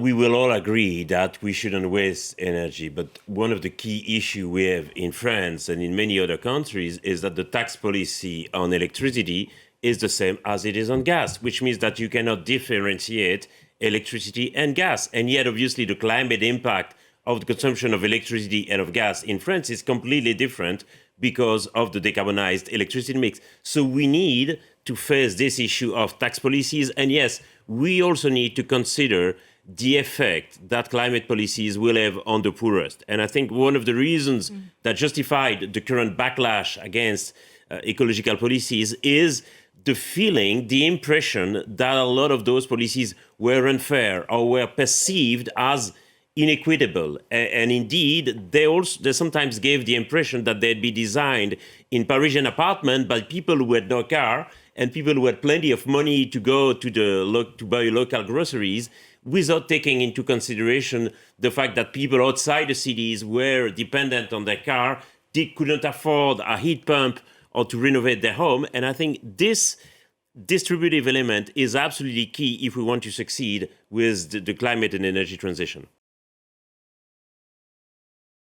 We will all agree that we shouldn't waste energy, but one of the key issues we have in France and in many other countries is that the tax policy on electricity is the same as it is on gas, which means that you cannot differentiate electricity and gas. And yet, obviously, the climate impact of the consumption of electricity and of gas in France is completely different because of the decarbonized electricity mix. So we need to face this issue of tax policies. And yes, we also need to consider the effect that climate policies will have on the poorest. And I think one of the reasons that justified the current backlash against ecological policies is the feeling, the impression that a lot of those policies were unfair or were perceived as inequitable. And indeed, they sometimes gave the impression that they'd be designed in Parisian apartments by people who had no car and people who had plenty of money to go to buy local groceries, without taking into consideration the fact that people outside the cities were dependent on their car, they couldn't afford a heat pump or to renovate their home. And I think this distributive element is absolutely key if we want to succeed with the climate and energy transition.